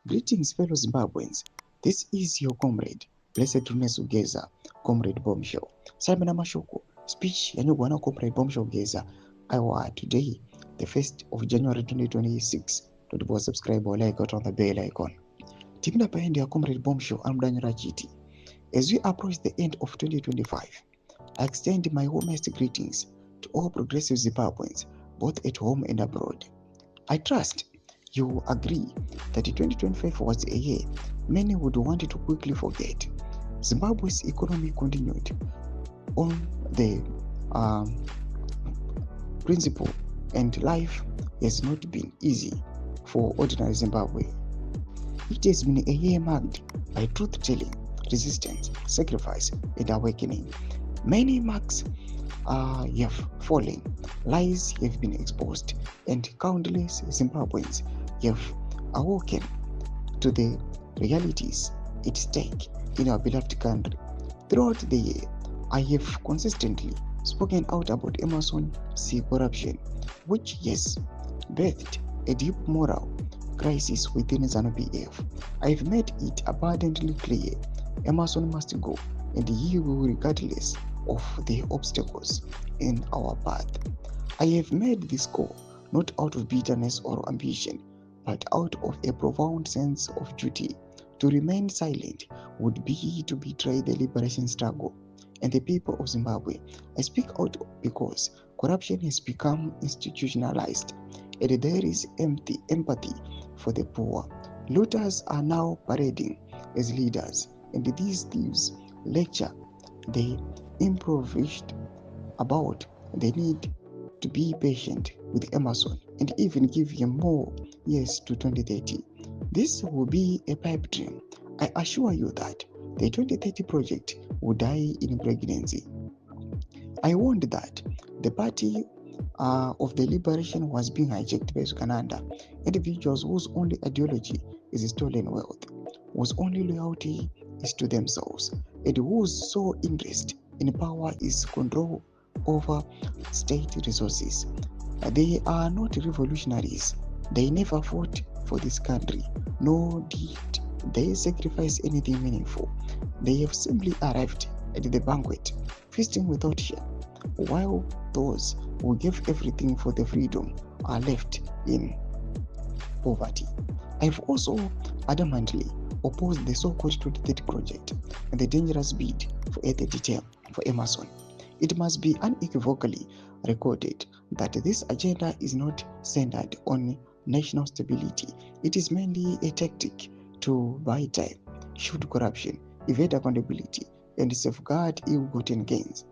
Greetings, fellow Zimbabweans. This is your comrade, Blessed Cde Geza, Comrade Bombshell. Salmina Mashoko, speech Yanugwana Comrade Bombshell Geza. Today, the 1st of January 2026. Don't subscribe or like out on the bell icon. Timina behind your Comrade Bombshell, I'm Daniel Chiti. As we approach the end of 2025, I extend my warmest greetings to all progressive Zimbabweans, both at home and abroad. I trust you agree that 2025 was a year many would want to quickly forget. Zimbabwe's economy continued on the principle, and life has not been easy for ordinary Zimbabwe. It has been a year marked by truth-telling, resistance, sacrifice, and awakening. Many marks have fallen, lies have been exposed, and countless Zimbabweans have awoken to the realities at stake in our beloved country. Throughout the year, I have consistently spoken out about Emerson C. corruption, which has birthed a deep moral crisis within ZANU-PF. I have made it abundantly clear Emerson must go, and he will, regardless of the obstacles in our path. I have made this call not out of bitterness or ambition, but out of a profound sense of duty. To remain silent would be to betray the liberation struggle and the people of Zimbabwe. I speak out because corruption has become institutionalized, and there is empathy for the poor. Looters are now parading as leaders, and these thieves lecture the impoverished about the need to be patient with Emerson and even give him more years to 2030. This will be a pipe dream. I assure you that the 2030 project will die in pregnancy. I warned that the party of the liberation was being hijacked by Sukananda, individuals whose only ideology is stolen wealth, whose only loyalty is to themselves, and whose sole interest in power is control over state resources. They are not revolutionaries. They never fought for this country, nor did they sacrifice anything meaningful. They have simply arrived at the banquet, feasting without shame, while those who gave everything for the freedom are left in poverty. I have also adamantly opposed the so-called 2030 project and the dangerous bid for a 30 term for Emerson. It must be unequivocally recorded that this agenda is not centered on national stability. It is mainly a tactic to buy time, shoot corruption, evade accountability, and safeguard ill-gotten gains.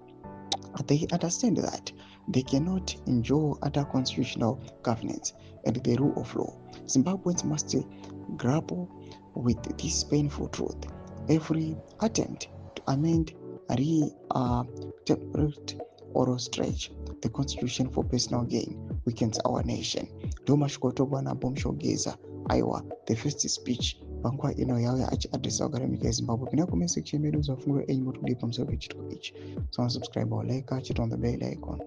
They understand that they cannot enjoy other constitutional governance and the rule of law. Zimbabweans must grapple with this painful truth. Every attempt to amend, reinterpret, or stretch the constitution for personal gain weakens our nation. Domashkotobwana Bombshell Geza, Iowa, the first speech Bangwa ino yawe address academic ya Zimbabwe. Pina comment section medu za fungu enyi motu dipa msawe chituko each. So subscribe or like, catch it on the bell icon.